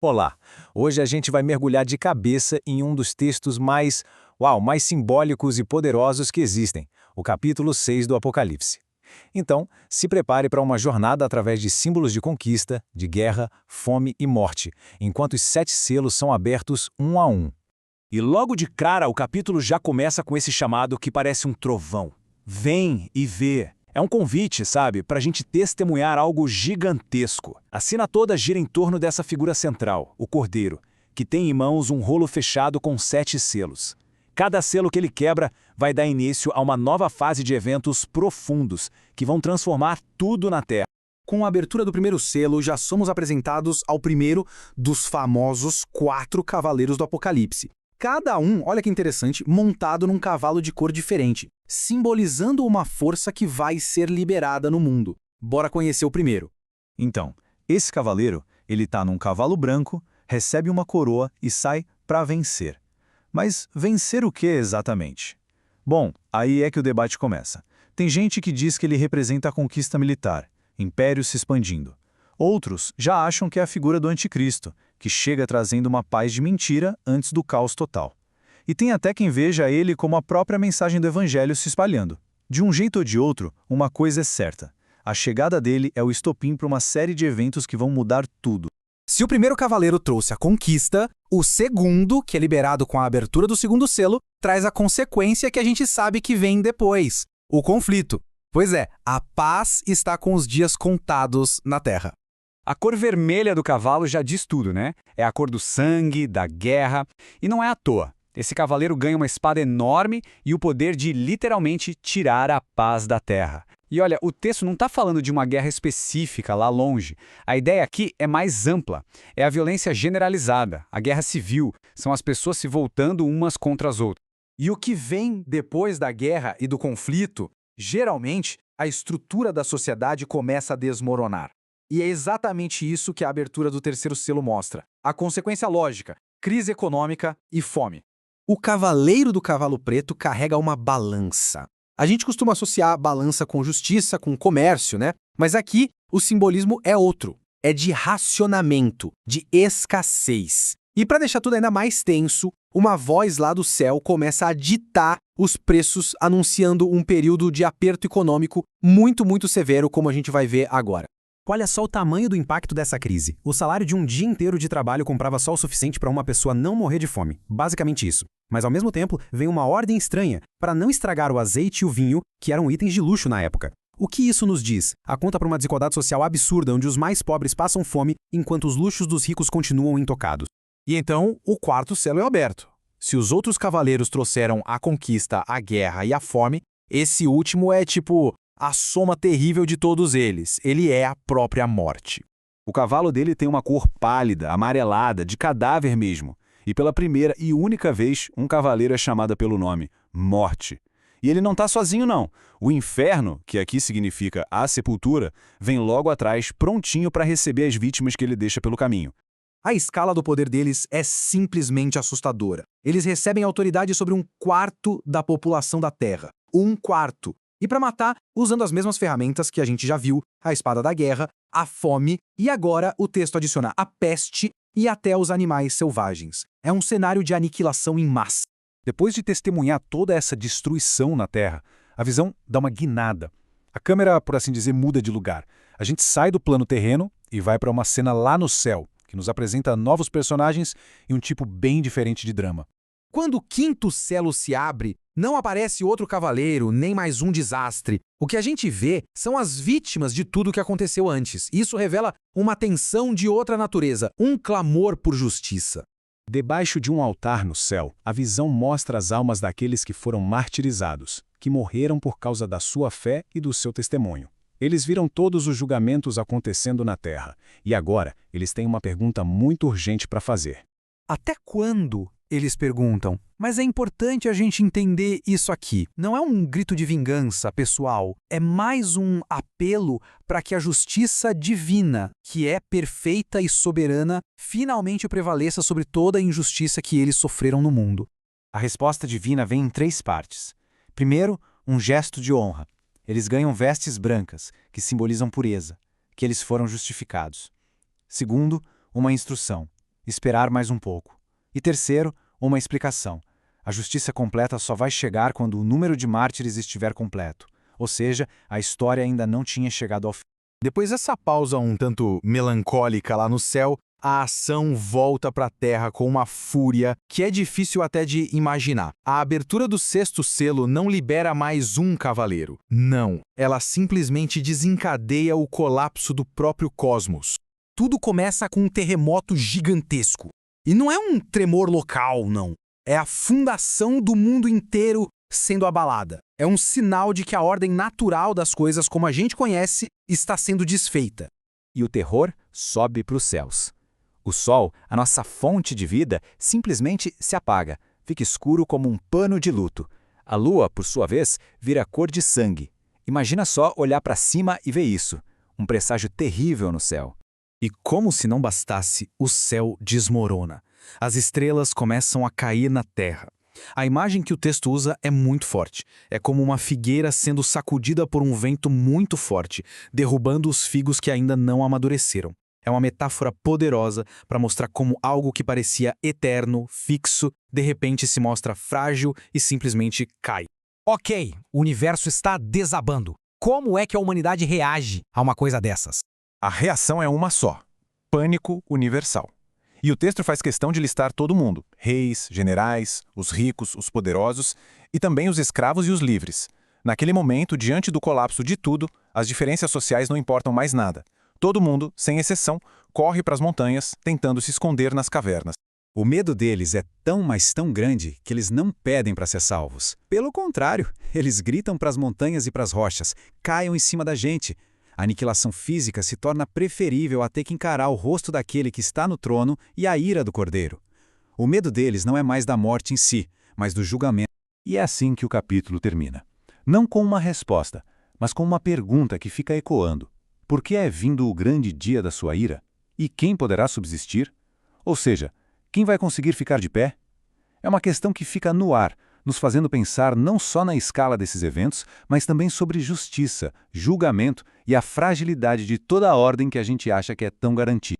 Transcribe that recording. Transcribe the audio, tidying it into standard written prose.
Olá! Hoje a gente vai mergulhar de cabeça em um dos textos mais simbólicos e poderosos que existem, o capítulo 6 do Apocalipse. Então, se prepare para uma jornada através de símbolos de conquista, de guerra, fome e morte, enquanto os 7 selos são abertos um a um. E logo de cara o capítulo já começa com esse chamado que parece um trovão. Vem e vê. É um convite, sabe, para a gente testemunhar algo gigantesco. A cena toda gira em torno dessa figura central, o Cordeiro, que tem em mãos um rolo fechado com 7 selos. Cada selo que ele quebra vai dar início a uma nova fase de eventos profundos que vão transformar tudo na Terra. Com a abertura do primeiro selo, já somos apresentados ao primeiro dos famosos 4 cavaleiros do Apocalipse. Cada um, olha que interessante, montado num cavalo de cor diferente, simbolizando uma força que vai ser liberada no mundo. Bora conhecer o primeiro. Então, esse cavaleiro, ele tá num cavalo branco, recebe uma coroa e sai para vencer. Mas vencer o que exatamente? Bom, aí é que o debate começa. Tem gente que diz que ele representa a conquista militar, impérios se expandindo. Outros já acham que é a figura do anticristo, que chega trazendo uma paz de mentira antes do caos total. E tem até quem veja ele como a própria mensagem do evangelho se espalhando. De um jeito ou de outro, uma coisa é certa. A chegada dele é o estopim para uma série de eventos que vão mudar tudo. Se o primeiro cavaleiro trouxe a conquista, o segundo, que é liberado com a abertura do segundo selo, traz a consequência que a gente sabe que vem depois, o conflito. Pois é, a paz está com os dias contados na Terra. A cor vermelha do cavalo já diz tudo, né? É a cor do sangue, da guerra, e não é à toa. Esse cavaleiro ganha uma espada enorme e o poder de literalmente tirar a paz da terra. E olha, o texto não está falando de uma guerra específica lá longe. A ideia aqui é mais ampla. É a violência generalizada, a guerra civil, são as pessoas se voltando umas contra as outras. E o que vem depois da guerra e do conflito, geralmente, a estrutura da sociedade começa a desmoronar. E é exatamente isso que a abertura do terceiro selo mostra. A consequência lógica, crise econômica e fome. O cavaleiro do cavalo preto carrega uma balança. A gente costuma associar balança com justiça, com comércio, né? Mas aqui o simbolismo é outro. É de racionamento, de escassez. E para deixar tudo ainda mais tenso, uma voz lá do céu começa a ditar os preços, anunciando um período de aperto econômico muito severo, como a gente vai ver agora. Olha só o tamanho do impacto dessa crise. O salário de um dia inteiro de trabalho comprava só o suficiente para uma pessoa não morrer de fome. Basicamente isso. Mas ao mesmo tempo, vem uma ordem estranha para não estragar o azeite e o vinho, que eram itens de luxo na época. O que isso nos diz? Aponta para uma desigualdade social absurda, onde os mais pobres passam fome, enquanto os luxos dos ricos continuam intocados. E então, o quarto selo é aberto. Se os outros cavaleiros trouxeram a conquista, a guerra e a fome, esse último é tipo a soma terrível de todos eles. Ele é a própria morte. O cavalo dele tem uma cor pálida, amarelada, de cadáver mesmo. E pela primeira e única vez, um cavaleiro é chamado pelo nome, Morte. E ele não está sozinho não. O inferno, que aqui significa a sepultura, vem logo atrás, prontinho para receber as vítimas que ele deixa pelo caminho. A escala do poder deles é simplesmente assustadora. Eles recebem autoridade sobre 1/4 da população da Terra. 1/4. E para matar, usando as mesmas ferramentas que a gente já viu, a espada da guerra, a fome e agora o texto adiciona a peste e até os animais selvagens. É um cenário de aniquilação em massa. Depois de testemunhar toda essa destruição na Terra, a visão dá uma guinada. A câmera, por assim dizer, muda de lugar. A gente sai do plano terreno e vai para uma cena lá no céu, que nos apresenta novos personagens e um tipo bem diferente de drama. Quando o quinto selo se abre, não aparece outro cavaleiro, nem mais um desastre. O que a gente vê são as vítimas de tudo o que aconteceu antes. Isso revela uma tensão de outra natureza, um clamor por justiça. Debaixo de um altar no céu, a visão mostra as almas daqueles que foram martirizados, que morreram por causa da sua fé e do seu testemunho. Eles viram todos os julgamentos acontecendo na terra, e agora eles têm uma pergunta muito urgente para fazer. Até quando? Eles perguntam. Mas é importante a gente entender isso aqui. Não é um grito de vingança pessoal, é mais um apelo para que a justiça divina, que é perfeita e soberana, finalmente prevaleça sobre toda a injustiça que eles sofreram no mundo. A resposta divina vem em 3 partes. Primeiro, um gesto de honra. Eles ganham vestes brancas, que simbolizam pureza, que eles foram justificados. Segundo, uma instrução. esperar mais um pouco. E terceiro, uma explicação. A justiça completa só vai chegar quando o número de mártires estiver completo. Ou seja, a história ainda não tinha chegado ao fim. Depois dessa pausa um tanto melancólica lá no céu, a ação volta para a Terra com uma fúria que é difícil até de imaginar. A abertura do sexto selo não libera mais um cavaleiro. Não, ela simplesmente desencadeia o colapso do próprio cosmos. Tudo começa com um terremoto gigantesco. E não é um tremor local, não. É a fundação do mundo inteiro sendo abalada. É um sinal de que a ordem natural das coisas como a gente conhece está sendo desfeita. E o terror sobe para os céus. O Sol, a nossa fonte de vida, simplesmente se apaga, fica escuro como um pano de luto. A Lua, por sua vez, vira cor de sangue. Imagina só olhar para cima e ver isso. Um presságio terrível no céu. E como se não bastasse, o céu desmorona. As estrelas começam a cair na Terra. A imagem que o texto usa é muito forte. É como uma figueira sendo sacudida por um vento muito forte, derrubando os figos que ainda não amadureceram. É uma metáfora poderosa para mostrar como algo que parecia eterno, fixo, de repente se mostra frágil e simplesmente cai. Ok, o universo está desabando. Como é que a humanidade reage a uma coisa dessas? A reação é uma só: pânico universal. E o texto faz questão de listar todo mundo: reis, generais, os ricos, os poderosos e também os escravos e os livres. Naquele momento, diante do colapso de tudo, as diferenças sociais não importam mais nada. Todo mundo, sem exceção, corre para as montanhas, tentando se esconder nas cavernas. O medo deles é tão, mas tão grande que eles não pedem para ser salvos. Pelo contrário, eles gritam para as montanhas e para as rochas: caiam em cima da gente. A aniquilação física se torna preferível a ter que encarar o rosto daquele que está no trono e a ira do Cordeiro. O medo deles não é mais da morte em si, mas do julgamento. E é assim que o capítulo termina. Não com uma resposta, mas com uma pergunta que fica ecoando. Por que é vindo o grande dia da sua ira? E quem poderá subsistir? Ou seja, quem vai conseguir ficar de pé? É uma questão que fica no ar, nos fazendo pensar não só na escala desses eventos, mas também sobre justiça, julgamento e a fragilidade de toda a ordem que a gente acha que é tão garantida.